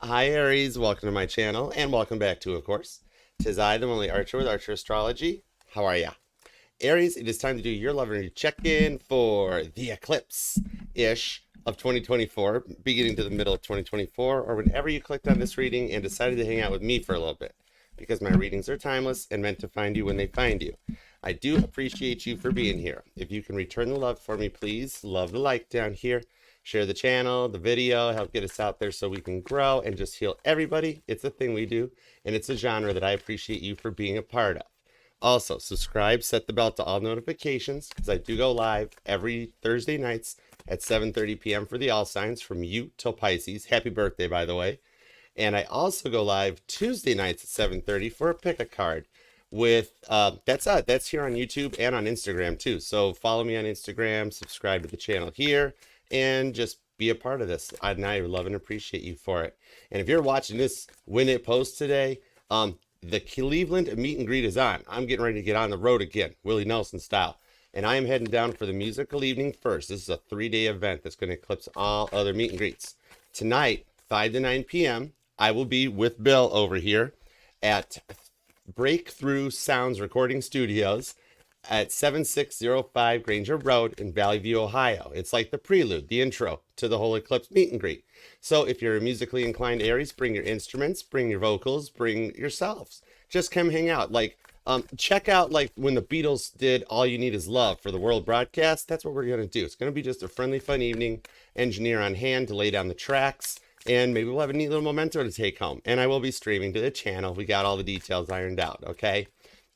Hi Aries, welcome to my channel and welcome back to, of course, 'tis I, the only Archer with Archer Astrology. How are ya? Aries, it is time to do your love energy check-in for the eclipse-ish of 2024, beginning to the middle of 2024, or whenever you clicked on this reading and decided to hang out with me for a little bit, because my readings are timeless and meant to find you when they find you. I do appreciate you for being here. If you can return the love for me, please, love the like down here. Share the channel, the video, help get us out there so we can grow and just heal everybody. It's a thing we do, and it's a genre that I appreciate you for being a part of. Also, subscribe, set the bell to all notifications, because I do go live every Thursday nights at 7:30 p.m. for the all signs from you till Pisces. Happy birthday, by the way. And I also go live Tuesday nights at 7:30 for a pick a card with that's here on YouTube and on Instagram too. So follow me on Instagram, subscribe to the channel here, and just be a part of this. I love and appreciate you for it. And if you're watching this when it posts today, the Cleveland meet and greet is on. I'm getting ready to get on the road again, Willie Nelson style. And I am heading down for the musical evening first. This is a 3-day event that's going to eclipse all other meet and greets. Tonight, 5 to 9 p.m., I will be with Bill over here at Breakthrough Sounds Recording Studios at 7605 Granger Road in Valley View, Ohio. It's like the prelude, the intro to the whole eclipse meet and greet. So if you're a musically inclined Aries, bring your instruments, bring your vocals, bring yourselves. Just come hang out. Check out like when the Beatles did All You Need Is Love for the world broadcast. That's what we're going to do. It's going to be just a friendly, fun evening. Engineer on hand to lay down the tracks. And maybe we'll have a neat little memento to take home. And I will be streaming to the channel. We got all the details ironed out, okay?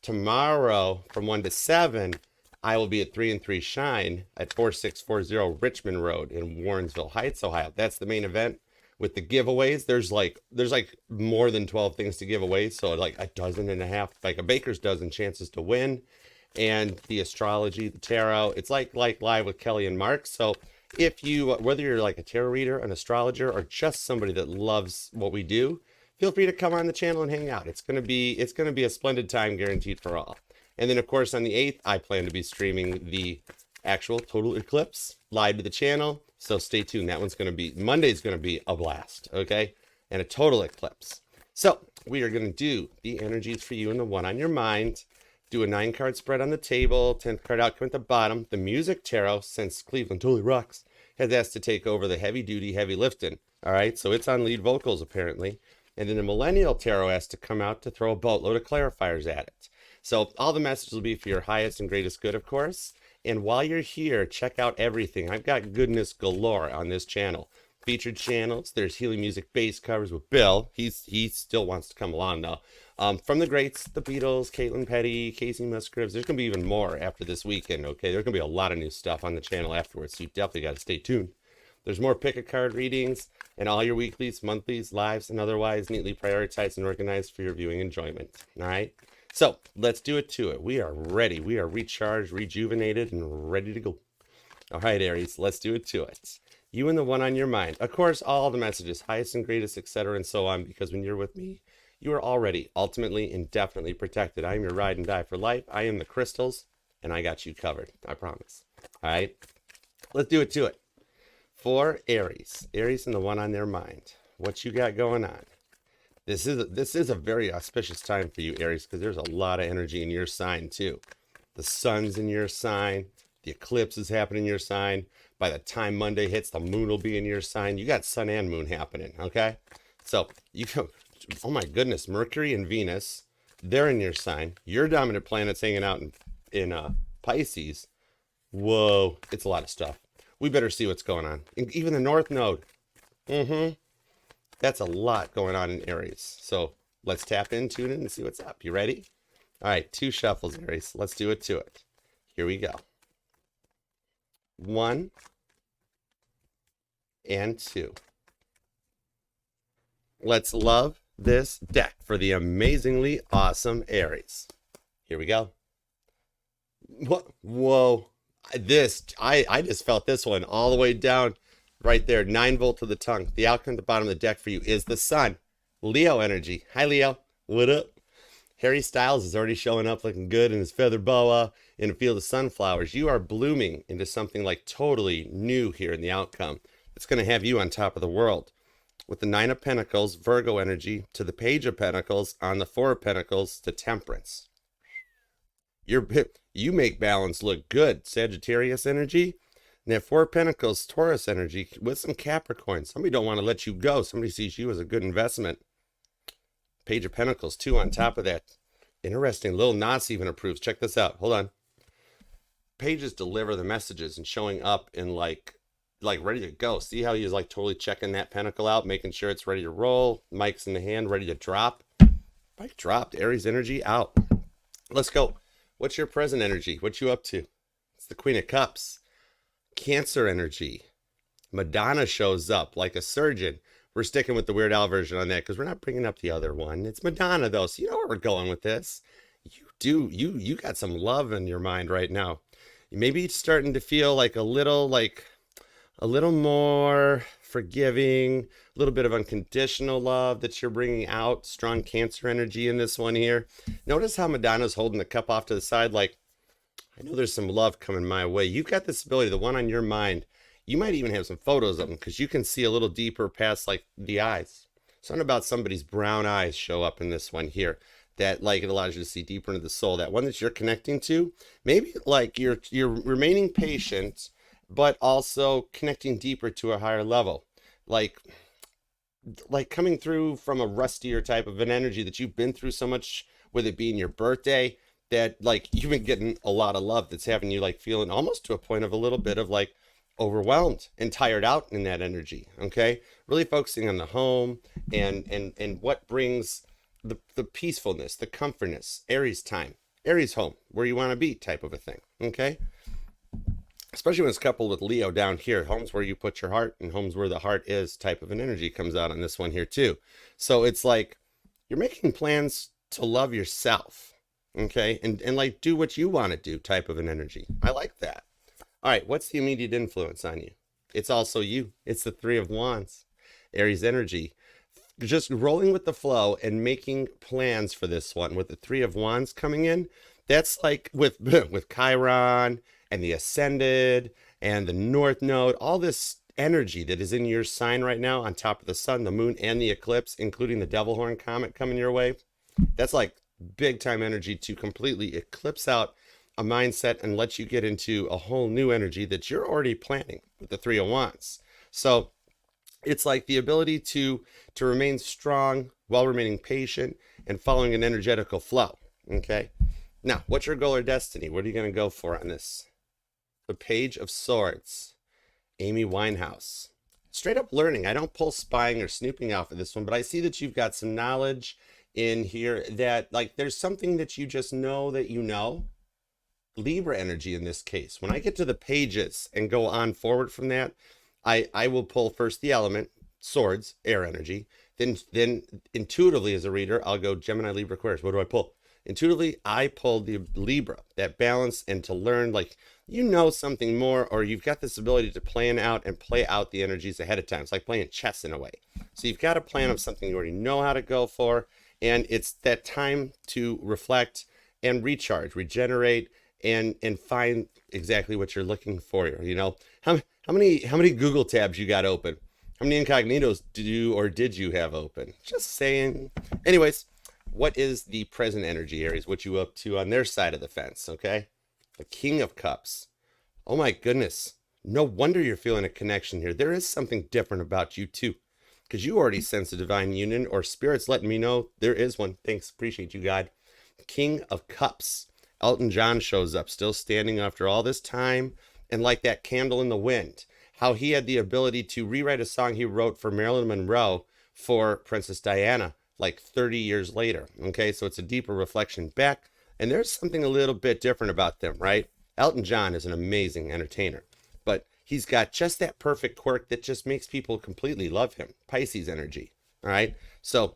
Tomorrow from 1 to 7, I will be at 3 and 3 Shine at 4640 Richmond Road in Warrensville Heights, Ohio. That's the main event with the giveaways. There's like more than 12 things to give away. So like a dozen and a half, like a baker's dozen chances to win. And the astrology, the tarot, it's like live with Kelly and Mark. So if you, whether you're like a tarot reader, an astrologer, or just somebody that loves what we do, feel free to come on the channel and hang out. It's gonna be a splendid time, guaranteed for all. And then of course on the 8th, I plan to be streaming the actual total eclipse live to the channel. So stay tuned. That one's Monday's gonna be a blast, okay? And a total eclipse. So we are gonna do the energies for you and the one on your mind. Do a 9-card spread on the table, 10th card outcome at the bottom. The music tarot, since Cleveland totally rocks, has asked to take over the heavy duty, heavy lifting. All right, so it's on lead vocals apparently. And then the millennial tarot has to come out to throw a boatload of clarifiers at it. So all the messages will be for your highest and greatest good, of course. And while you're here, check out everything. I've got goodness galore on this channel. Featured channels. There's Healing Music bass covers with Bill. He still wants to come along though. From the greats, the Beatles, Caitlin Petty, Casey Musgraves. There's going to be even more after this weekend, okay? There's going to be a lot of new stuff on the channel afterwards, so you definitely got to stay tuned. There's more pick-a-card readings and all your weeklies, monthlies, lives, and otherwise neatly prioritized and organized for your viewing enjoyment, all right? So let's do it to it. We are ready. We are recharged, rejuvenated, and ready to go. All right, Aries, let's do it to it. You and the one on your mind. Of course, all the messages, highest and greatest, etc., and so on, because when you're with me, you are already ultimately and definitely protected. I am your ride and die for life. I am the crystals, and I got you covered. I promise. All right? Let's do it to it. For Aries and the one on their mind. What you got going on? This is a very auspicious time for you, Aries, because there's a lot of energy in your sign, too. The sun's in your sign. The eclipse is happening in your sign. By the time Monday hits, the moon will be in your sign. You got sun and moon happening, okay? So, oh my goodness, Mercury and Venus, they're in your sign. Your dominant planet's hanging out in Pisces. Whoa, it's a lot of stuff. We better see what's going on. Even the North Node. That's a lot going on in Aries. So let's tap in, tune in, and see what's up. You ready? All right, 2 shuffles, Aries. Let's do it to it. Here we go. 1 and 2. Let's love this deck for the amazingly awesome Aries. Here we go. What? Whoa. I just felt this one all the way down right there. 9-volt to the tongue. The outcome at the bottom of the deck for you is the sun. Leo energy. Hi, Leo. What up? Harry Styles is already showing up looking good in his feather boa in a field of sunflowers. You are blooming into something like totally new here in the outcome. It's going to have you on top of the world. with the Nine of Pentacles, Virgo energy, to the Page of Pentacles on the Four of Pentacles to Temperance. You make balance look good, Sagittarius energy. And that Four of Pentacles, Taurus energy with some Capricorn. Somebody don't want to let you go. Somebody sees you as a good investment. Page of Pentacles, too, on top of that. Interesting. Lil Nas even approves. Check this out. Hold on. Pages deliver the messages and showing up in like ready to go. See how he's like totally checking that pentacle out, making sure it's ready to roll. Mike's in the hand, ready to drop. Mike dropped. Aries energy out. Let's go. What's your present energy? What you up to? It's the Queen of Cups. Cancer energy. Madonna shows up like a surgeon. We're sticking with the Weird Al version on that because we're not bringing up the other one. It's Madonna though, so you know where we're going with this. You got some love in your mind right now. Maybe it's starting to feel like a little more forgiving, a little bit of unconditional love that you're bringing out. Strong Cancer energy in this one here. Notice how Madonna's holding the cup off to the side like, I know there's some love coming my way. You've got this ability, the one on your mind. You might even have some photos of them because you can see a little deeper past like the eyes. Something about somebody's brown eyes show up in this one here. That like it allows you to see deeper into the soul. That one that you're connecting to, maybe like you're remaining patient, but also connecting deeper to a higher level. Like coming through from a rustier type of an energy that you've been through so much, with it being your birthday, that like you've been getting a lot of love that's having you like feeling almost to a point of a little bit of like overwhelmed and tired out in that energy. Okay, really focusing on the home and what brings the peacefulness, the comfortness, Aries time, Aries home, where you want to be type of a thing. Okay, especially when it's coupled with Leo down here. Home's where you put your heart and home's where the heart is type of an energy comes out on this one here too. So it's like you're making plans to love yourself. Okay, and like do what you want to do type of an energy. I like that. All right, what's the immediate influence on you? It's also you. It's the Three of Wands, Aries energy. Just rolling with the flow and making plans for this one with the Three of Wands coming in. That's like with Chiron and the Ascended and the North Node, all this energy that is in your sign right now on top of the sun, the moon, and the eclipse, including the Devil Horn comet coming your way. That's like big time energy to completely eclipse out a mindset and let you get into a whole new energy that you're already planning with the Three of Wands. So it's like the ability to remain strong while remaining patient and following an energetical flow. Okay, now what's your goal or destiny? What are you going to go for on this? The Page of Swords, Amy Winehouse. Straight up learning. I don't pull spying or snooping out for this one, but I see that you've got some knowledge in here that like there's something that you just know that you know. Libra energy in this case. When I get to the pages and go on forward from that, I will pull first the element, swords, air energy. Then intuitively as a reader, I'll go Gemini, Libra, Aquarius. What do I pull? Intuitively, I pull the Libra, that balance, and to learn like you know something more, or you've got this ability to plan out and play out the energies ahead of time. It's like playing chess in a way. So you've got a plan of something you already know how to go for, and it's that time to reflect and recharge, regenerate, and find exactly what you're looking for. You know, how many Google tabs you got open? How many incognitos did you have open? Just saying. Anyways, what is the present energy, Aries? What you up to on their side of the fence? Okay, the King of Cups. Oh my goodness, no wonder you're feeling a connection here. There is something different about you too, because you already sense a divine union, or spirit's letting me know there is one. Thanks, appreciate you, God. King of Cups. Elton John shows up, still standing after all this time, and like that candle in the wind, how he had the ability to rewrite a song he wrote for Marilyn Monroe for Princess Diana like 30 years later. Okay, so it's a deeper reflection back, and there's something a little bit different about them, right? Elton John is an amazing entertainer, but he's got just that perfect quirk that just makes people completely love him. Pisces energy, all right? So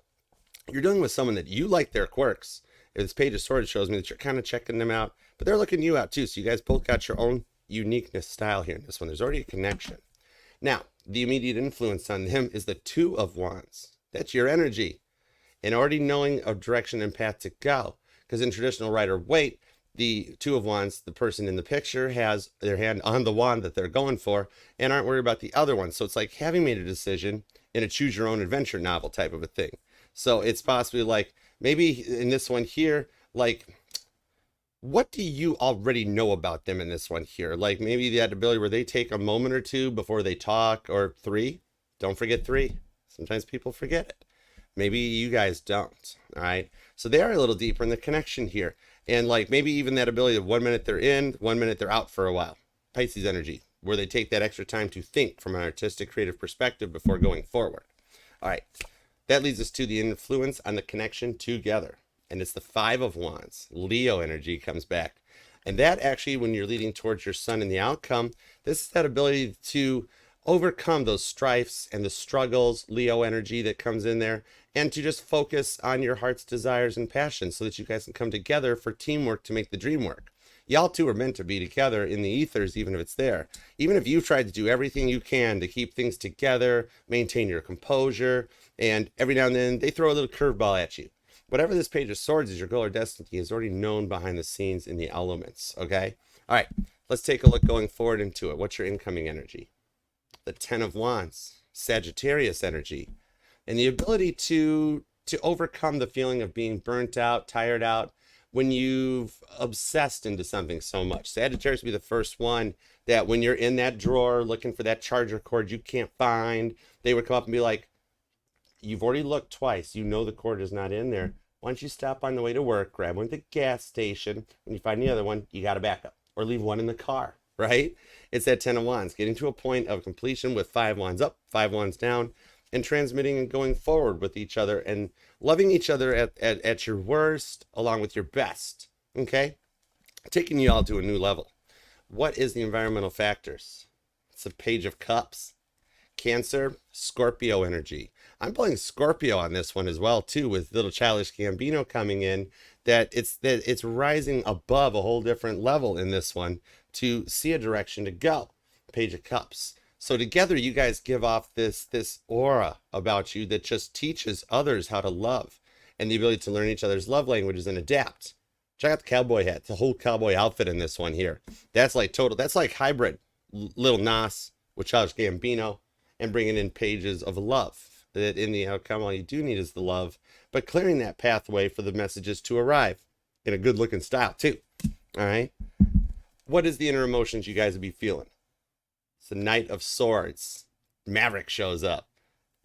you're dealing with someone that you like their quirks. This Page of Swords shows me that you're kind of checking them out, but they're looking you out too. So you guys both got your own uniqueness style here in this one. There's already a connection. Now, the immediate influence on them is the Two of Wands. That's your energy. And already knowing a direction and path to go. Because in traditional Rider-Waite, the Two of Wands, the person in the picture has their hand on the wand that they're going for and aren't worried about the other one. So it's like having made a decision in a choose your own adventure novel type of a thing. So it's possibly like maybe in this one here, like what do you already know about them in this one here? Like maybe that ability where they take a moment or two before they talk, or three. Don't forget three. Sometimes people forget it. Maybe you guys don't. All right. So they are a little deeper in the connection here. And like maybe even that ability of 1 minute they're in, 1 minute they're out for a while. Pisces energy, where they take that extra time to think from an artistic, creative perspective before going forward. All right. That leads us to the influence on the connection together. And it's the Five of Wands. Leo energy comes back. And that actually, when you're leading towards your sun in the outcome, this is that ability to overcome those strifes and the struggles, Leo energy that comes in there, and to just focus on your heart's desires and passions so that you guys can come together for teamwork to make the dream work. Y'all two are meant to be together in the ethers, even if it's there. Even if you've tried to do everything you can to keep things together, maintain your composure, and every now and then they throw a little curveball at you. Whatever this Page of Swords is, your goal or destiny is already known behind the scenes in the elements, okay? All right, let's take a look going forward into it. What's your incoming energy? The Ten of Wands, Sagittarius energy, and the ability to overcome the feeling of being burnt out, tired out, when you've obsessed into something so much. Sagittarius would be the first one that when you're in that drawer looking for that charger cord you can't find, they would come up and be like, you've already looked twice, you know the cord is not in there. Why don't you stop on the way to work, grab one at the gas station, when you find the other one, you got to back up, or leave one in the car, right? It's that Ten of Wands, getting to a point of completion with 5 wands up, 5 wands down, and transmitting and going forward with each other and loving each other at your worst along with your best, okay? Taking you all to a new level. What is the environmental factors? It's the Page of Cups. Cancer, Scorpio energy. I'm playing Scorpio on this one as well too, with little Childish Gambino coming in, that it's rising above a whole different level in this one to see a direction to go. Page of Cups. So together you guys give off this aura about you that just teaches others how to love and the ability to learn each other's love languages and adapt. Check out the cowboy hat, the whole cowboy outfit in this one here. That's like total, that's like hybrid Little Nas with Childish Gambino and bringing in pages of love. That in the outcome, all you do need is the love, but clearing that pathway for the messages to arrive in a good looking style too. All right. What is the inner emotions you guys would be feeling? It's the Knight of Swords. Maverick shows up.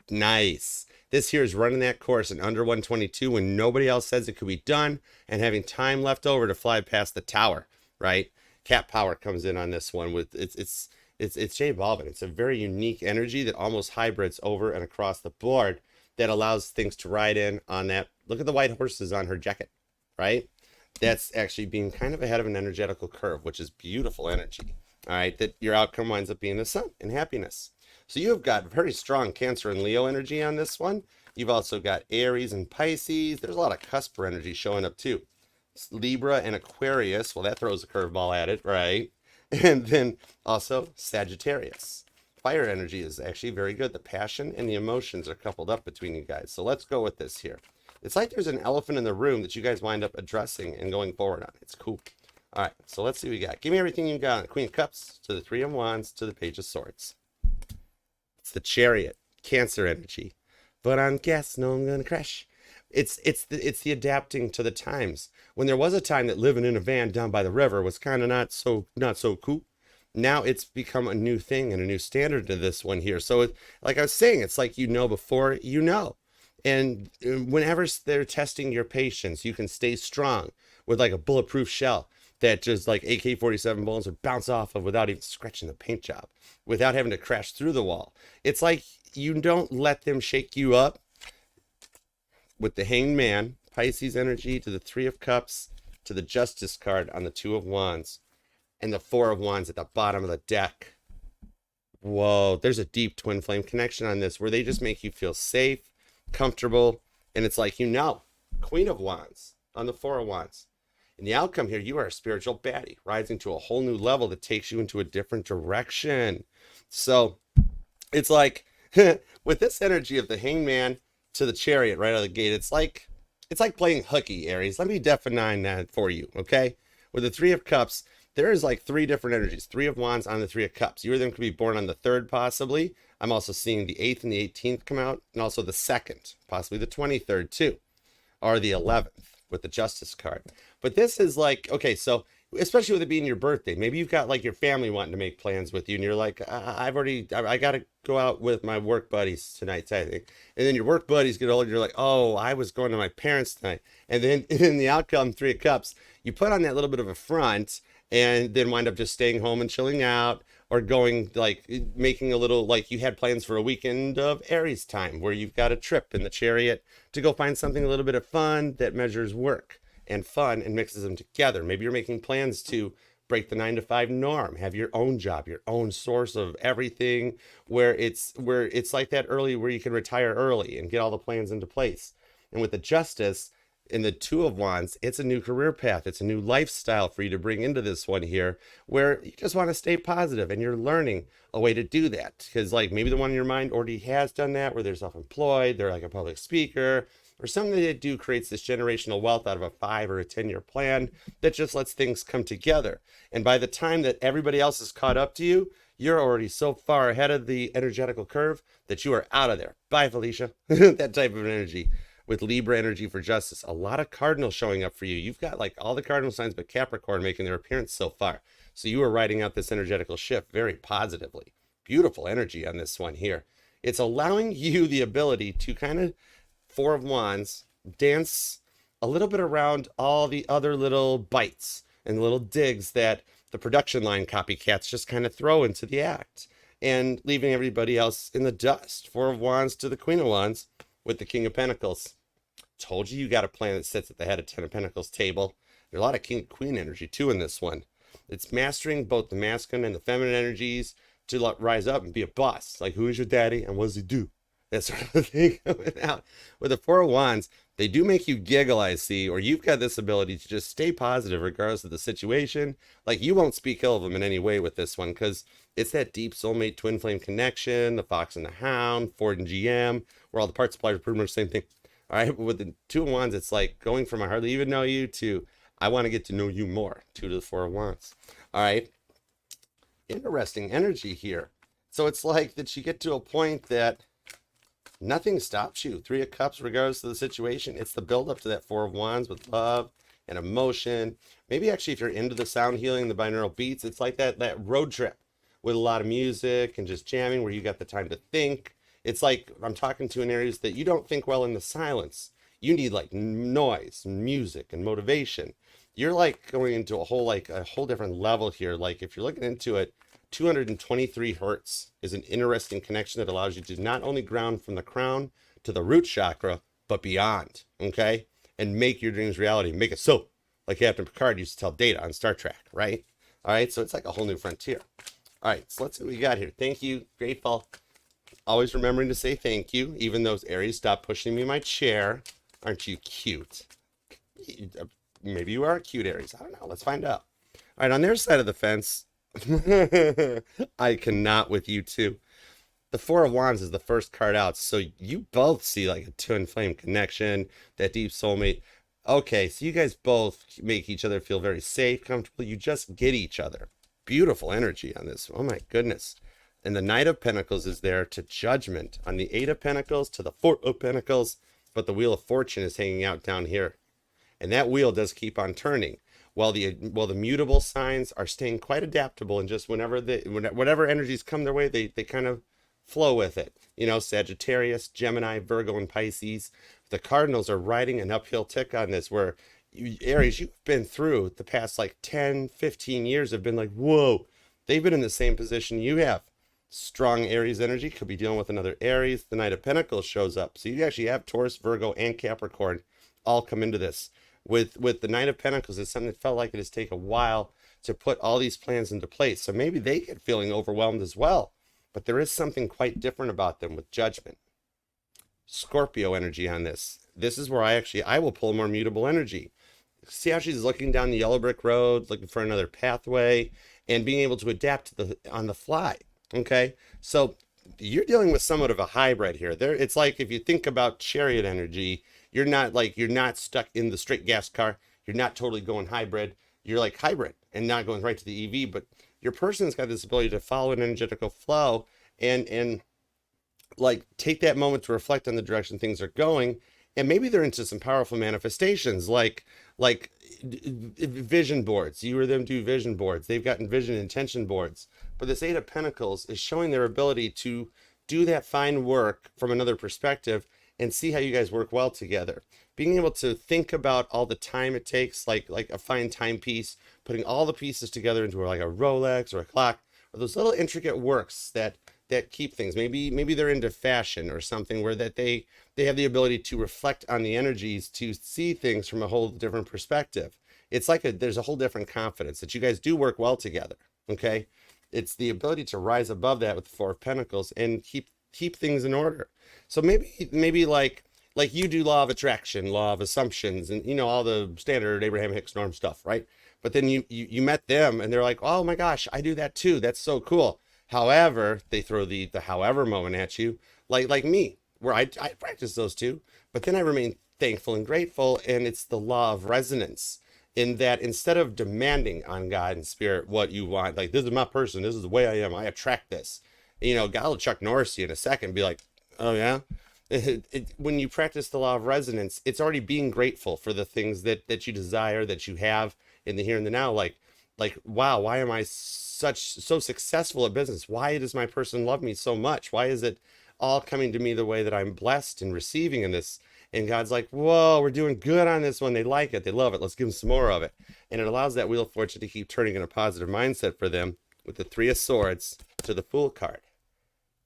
Nice. This here is running that course in under 122 when nobody else says it could be done and having time left over to fly past the tower, right? Cat power comes in on this one with it's J Balvin. It's a very unique energy that almost hybrids over and across the board that allows things to ride in on that. Look at the white horses on her jacket, right? That's actually being kind of ahead of an energetical curve, which is beautiful energy. All right, that your outcome winds up being the sun and happiness. So you have got very strong Cancer and Leo energy on this one. You've also got Aries and Pisces. There's a lot of cusper energy showing up too. Libra and Aquarius. Well, that throws a curveball at it, right? And then also Sagittarius. Fire energy is actually very good. The passion and the emotions are coupled up between you guys. So let's go with this here. It's like there's an elephant in the room that you guys wind up addressing and going forward on. It's cool. All right, so let's see what we got. Give me everything you got. Queen of Cups to the Three of Wands to the Page of Swords. It's the Chariot, Cancer energy. But on gas, no, I'm gonna crash. It's the adapting to the times. When there was a time that living in a van down by the river was kind of not so cool. Now it's become a new thing and a new standard to this one here. So like I was saying, it's like you know before you know. And whenever they're testing your patience, you can stay strong with like a bulletproof shell that just like AK-47 bullets would bounce off of without even scratching the paint job, without having to crash through the wall. It's like you don't let them shake you up. With the Hanged Man, Pisces energy to the Three of Cups, to the Justice card on the Two of Wands, and the Four of Wands at the bottom of the deck. Whoa, there's a deep twin flame connection on this where they just make you feel safe, comfortable, and it's like, you know, Queen of Wands on the Four of Wands. In the outcome here, you are a spiritual baddie, rising to a whole new level that takes you into a different direction. So it's like, with this energy of the Hanged Man to the Chariot right out of the gate, it's like playing hooky, Aries. Let me define that for you, okay? With the Three of Cups, there is like 3 different energies. Three of Wands on the Three of Cups. You or them could be born on the 3rd, possibly, I'm also seeing the 8th and the 18th come out, and also the 2nd, possibly the 23rd too, or the 11th with the Justice card. But this is like, okay, so especially with it being your birthday, maybe you've got like your family wanting to make plans with you, and you're like, I got to go out with my work buddies tonight, I think. And then your work buddies get older, you're like, oh, I was going to my parents tonight. And then in the outcome, Three of Cups, you put on that little bit of a front and then wind up just staying home and chilling out, or going like making a little, like you had plans for a weekend of Aries time where you've got a trip in the chariot to go find something a little bit of fun that measures work and fun and mixes them together. Maybe you're making plans to break the 9 to 5 norm, have your own job, your own source of everything, where it's like that early, where you can retire early and get all the plans into place. And with the Justice in the Two of Wands, it's a new career path. It's a new lifestyle for you to bring into this one here, where you just want to stay positive and you're learning a way to do that. Because like maybe the one in your mind already has done that, where they're self-employed, they're like a public speaker, or something that they do creates this generational wealth out of a 5 or a 10-year plan that just lets things come together. And by the time that everybody else is caught up to you, you're already so far ahead of the energetical curve that you are out of there. Bye, Felicia. That type of energy. With Libra energy for Justice, a lot of cardinals showing up for you. You've got like all the cardinal signs but Capricorn making their appearance so far. So you are riding out this energetical shift very positively. Beautiful energy on this one here. It's allowing you the ability to kind of, Four of Wands, dance a little bit around all the other little bites and little digs that the production line copycats just kind of throw into the act, and leaving everybody else in the dust. Four of Wands to the Queen of Wands with the King of Pentacles. Told you got a plan that sits at the head of Ten of Pentacles table. There's a lot of King Queen energy too in this one. It's mastering both the masculine and the feminine energies to rise up and be a boss. Like, who is your daddy and what does he do? That sort of thing coming out. With the Four of Wands, they do make you giggle, I see, or you've got this ability to just stay positive regardless of the situation. Like, you won't speak ill of them in any way with this one, because it's that deep soulmate twin flame connection, the Fox and the Hound, Ford and GM, where all the part suppliers are pretty much the same thing. All right, but with the Two of Wands, it's like going from I hardly even know you to I want to get to know you more. 2 to the 4 of Wands. All right, interesting energy here. So it's like that you get to a point that nothing stops you. 3 of Cups, regardless of the situation. It's the build up to that 4 of Wands with love and emotion. Maybe actually if you're into the sound healing, the binaural beats, it's like that road trip with a lot of music and just jamming where you got the time to think. It's like I'm talking to in areas that you don't think well in the silence. You need like noise, music, and motivation. You're like going into a whole different level here. Like if you're looking into it, 223 hertz is an interesting connection that allows you to not only ground from the crown to the root chakra, but beyond, okay? And make your dreams reality. Make it so, like Captain Picard used to tell Data on Star Trek, right? All right, so it's like a whole new frontier. All right, so let's see what we got here. Thank you, grateful. Always remembering to say thank you, even though Aries stopped pushing me in my chair. Aren't you cute? Maybe you are a cute Aries. I don't know. Let's find out. All right, on their side of the fence, I cannot with you too. The 4 of Wands is the first card out, so you both see like a twin flame connection, that deep soulmate. Okay, so you guys both make each other feel very safe, comfortable. You just get each other. Beautiful energy on this. Oh my goodness. And the Knight of Pentacles is there to Judgment on the 8 of Pentacles to the 4 of Pentacles, but the Wheel of Fortune is hanging out down here. And that wheel does keep on turning. While the mutable signs are staying quite adaptable, and just whatever energies come their way, they kind of flow with it. You know, Sagittarius, Gemini, Virgo, and Pisces. The Cardinals are riding an uphill tick on this, where Aries, you've been through the past like 10, 15 years have been like, whoa, they've been in the same position you have. Strong Aries energy, could be dealing with another Aries. The Knight of Pentacles shows up. So you actually have Taurus, Virgo, and Capricorn all come into this. With the Knight of Pentacles, it's something that felt like it has taken a while to put all these plans into place. So maybe they get feeling overwhelmed as well. But there is something quite different about them with Judgment. Scorpio energy on this. This is where I will pull more mutable energy. See how she's looking down the yellow brick road, looking for another pathway, and being able to adapt on the fly. Okay, so you're dealing with somewhat of a hybrid here. It's like if you think about chariot energy, you're not stuck in the straight gas car. You're not totally going hybrid. You're like hybrid and not going right to the EV, but your person's got this ability to follow an energetical flow and like take that moment to reflect on the direction things are going, and maybe they're into some powerful manifestations like vision boards. You or them do vision boards. They've gotten vision intention boards. But this Eight of Pentacles is showing their ability to do that fine work from another perspective and see how you guys work well together. Being able to think about all the time it takes, like a fine timepiece, putting all the pieces together into like a Rolex or a clock, or those little intricate works that keep things. Maybe they're into fashion or something where that they have the ability to reflect on the energies to see things from a whole different perspective. It's like there's a whole different confidence that you guys do work well together. Okay, it's the ability to rise above that with the Four of Pentacles and keep things in order. So maybe like you do law of attraction, law of assumptions, and all the standard Abraham Hicks norm stuff, right? But then you met them and they're like, oh my gosh, I do that too. That's so cool. However, they throw the however moment at you, like me, where I practice those two, but then I remain thankful and grateful, and it's the law of resonance. In that, instead of demanding on God and Spirit what you want, like this is my person, this is the way I am, I attract this. God will Chuck Norris you in a second and be like, oh yeah. When you practice the law of resonance, it's already being grateful for the things that you desire, that you have in the here and the now. Like wow, why am I so successful at business? Why does my person love me so much? Why is it all coming to me the way that I'm blessed and receiving in this? And God's like, whoa, we're doing good on this one. They like it, they love it, let's give them some more of it. And it allows that wheel of fortune to keep turning in a positive mindset for them with the Three of Swords to the Fool card.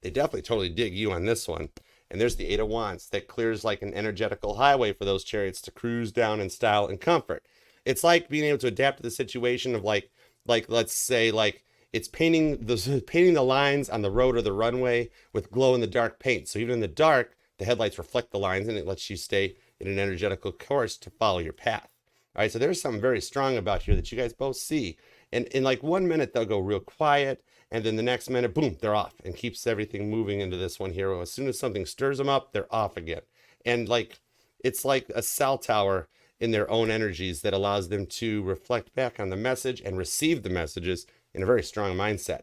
They definitely totally dig you on this one. And there's the Eight of Wands that clears like an energetical highway for those chariots to cruise down in style and comfort. It's like being able to adapt to the situation of like let's say like it's painting the lines on the road or the runway with glow in the dark paint. So even in the dark, the headlights reflect the lines and it lets you stay in an energetical course to follow your path. All right, so there's something very strong about here that you guys both see. And in like 1 minute, they'll go real quiet. And then the next minute, boom, they're off, and keeps everything moving into this one here. As soon as something stirs them up, they're off again. And like, it's like a cell tower in their own energies that allows them to reflect back on the message and receive the messages in a very strong mindset.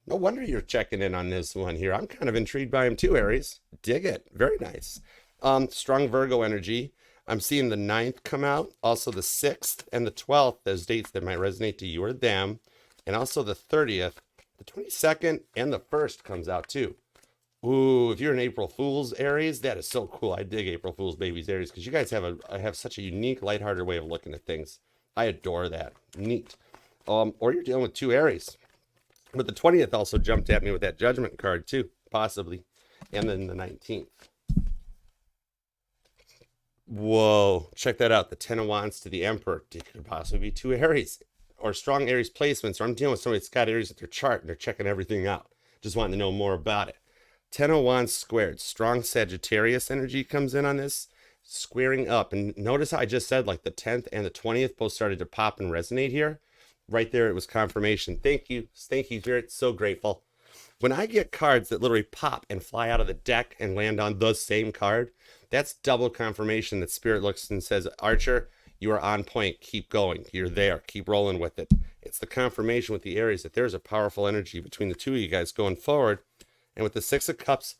No wonder you're checking in on this one here. I'm kind of intrigued by him too, Aries. Dig it. Very nice. Strong Virgo energy. I'm seeing the 9th come out, also the 6th and the 12th, those dates that might resonate to you or them, and also the 30th, the 22nd, and the 1st comes out too. Ooh, if you're an April Fool's Aries, that is so cool. I dig April Fool's babies Aries because you guys have such a unique, lighthearted way of looking at things. I adore that. Neat. Or you're dealing with two Aries. But the 20th also jumped at me with that Judgment card too, possibly. And then the 19th. Whoa, check that out. The 10 of Wands to the Emperor. It could possibly be two Aries or strong Aries placements. Or I'm dealing with somebody that's got Aries at their chart and they're checking everything out. Just wanting to know more about it. 10 of Wands squared. Strong Sagittarius energy comes in on this. Squaring up. And notice how I just said like the 10th and the 20th both started to pop and resonate here. Right there, it was confirmation. Thank you. Thank you, Spirit. So grateful. When I get cards that literally pop and fly out of the deck and land on the same card, that's double confirmation that Spirit looks and says, Archer, you are on point. Keep going. You're there. Keep rolling with it. It's the confirmation with the Aries that there's a powerful energy between the two of you guys going forward. And with the 6 of Cups,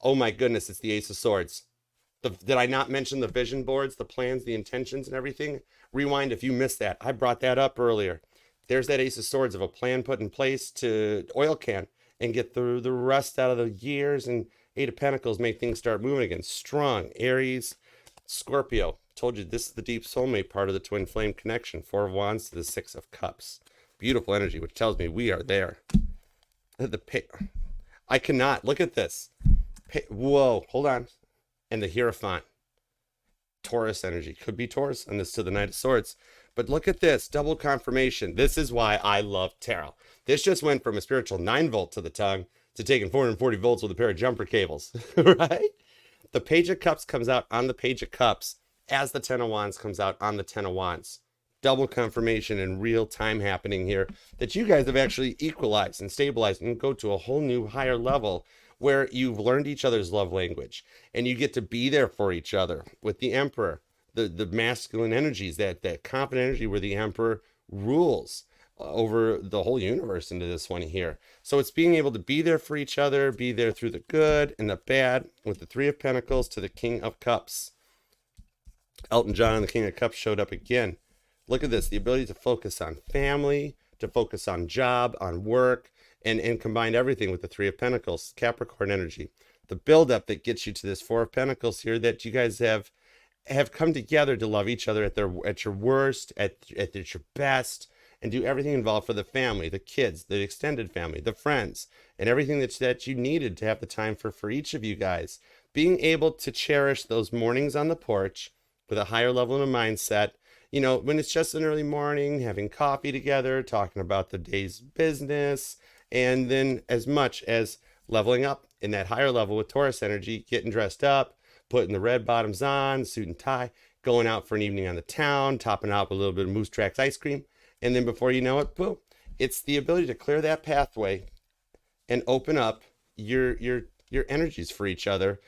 oh my goodness, it's the Ace of Swords. Did I not mention the vision boards, the plans, the intentions, and everything? Rewind if you missed that. I brought that up earlier. There's that Ace of Swords of a plan put in place to oil can and get through the rust out of the years, and 8 of Pentacles make things start moving again. Strong Aries, Scorpio. Told you this is the deep soulmate part of the twin flame connection. 4 of Wands to the 6 of Cups. Beautiful energy, which tells me we are there. I cannot. Look at this. Whoa, hold on. And the Hierophant. Taurus energy. Could be Taurus and this to the Knight of Swords. But look at this. Double confirmation. This is why I love tarot. This just went from a spiritual 9-volt to the tongue to taking 440 volts with a pair of jumper cables. Right? The Page of Cups comes out on the Page of Cups as the 10 of Wands comes out on the 10 of Wands. Double confirmation in real time happening here that you guys have actually equalized and stabilized and go to a whole new higher level where you've learned each other's love language and you get to be there for each other. With the Emperor, the masculine energies, that confident energy where the Emperor rules. over the whole universe into this one here. So it's being able to be there for each other, be there through the good and the bad, with the Three of Pentacles to the King of Cups. Elton John and the King of Cups showed up again. Look at this, the ability to focus on family, to focus on job, on work, and combine everything with the Three of Pentacles, Capricorn energy. The buildup that gets you to this Four of Pentacles here, that you guys have come together to love each other at your worst, at your best, and do everything involved for the family, the kids, the extended family, the friends, and everything that you needed to have the time for each of you guys. Being able to cherish those mornings on the porch with a higher level of mindset, you know, when it's just an early morning, having coffee together, talking about the day's business, and then as much as leveling up in that higher level with Taurus energy, getting dressed up, putting the red bottoms on, suit and tie, going out for an evening on the town, topping out with a little bit of Moose Tracks ice cream. And then before you know it, boom, it's the ability to clear that pathway and open up your energies for each other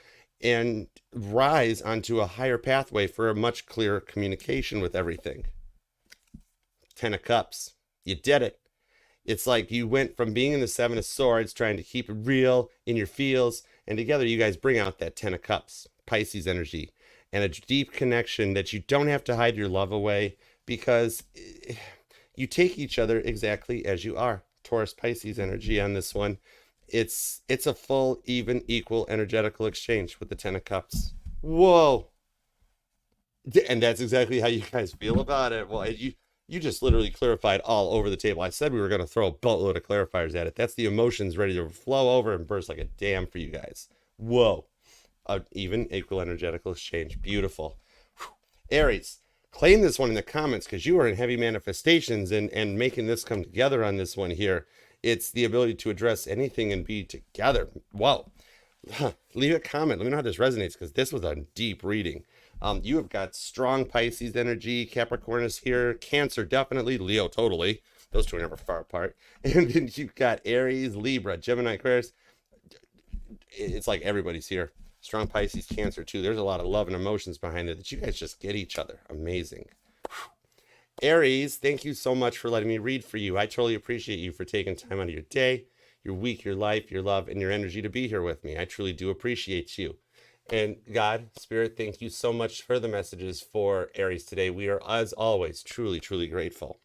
and rise onto a higher pathway for a much clearer communication with everything. Ten of Cups. You did it. It's like you went from being in the Seven of Swords, trying to keep it real in your feels, and together you guys bring out that Ten of Cups, Pisces energy, and a deep connection that you don't have to hide your love away, because you take each other exactly as you are. Taurus Pisces energy on this one. It's a full, even, equal energetical exchange with the Ten of Cups. Whoa. And that's exactly how you guys feel about it. Well, you just literally clarified all over the table. I said we were going to throw a boatload of clarifiers at it. That's the emotions ready to flow over and burst like a dam for you guys. Whoa. An even, equal energetical exchange. Beautiful. Whew. Aries, claim this one in the comments, because you are in heavy manifestations and making this come together on this one here. It's the ability to address anything and be together. Wow. Leave a comment. Let me know how this resonates, because this was a deep reading. You have got strong Pisces energy. Capricorn is here. Cancer, definitely. Leo, totally. Those two are never far apart. And then you've got Aries, Libra, Gemini, Aquarius. It's like everybody's here. Strong Pisces, Cancer, too. There's a lot of love and emotions behind it that you guys just get each other. Amazing. Aries, thank you so much for letting me read for you. I totally appreciate you for taking time out of your day, your week, your life, your love, and your energy to be here with me. I truly do appreciate you. And God, Spirit, thank you so much for the messages for Aries today. We are, as always, truly, truly grateful.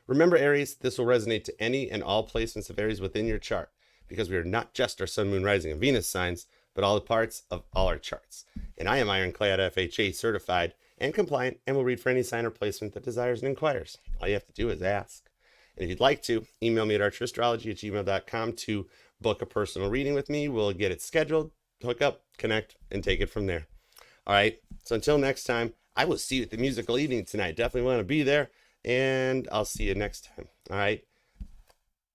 Remember, Aries, this will resonate to any and all placements of Aries within your chart, because we are not just our Sun, Moon, Rising, and Venus signs, but all the parts of all our charts. And I am Ironclad FHA certified and compliant, and will read for any sign or placement that desires and inquires. All you have to do is ask. And if you'd like to, email me at archerastrology@gmail.com to book a personal reading with me. We'll get it scheduled, hook up, connect, and take it from there. All right. So until next time, I will see you at the musical evening tonight. Definitely want to be there, and I'll see you next time. All right.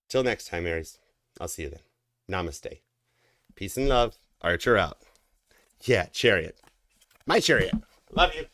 Till next time, Aries. I'll see you then. Namaste. Peace and love. Archer out. Yeah, Chariot. My Chariot. Love you.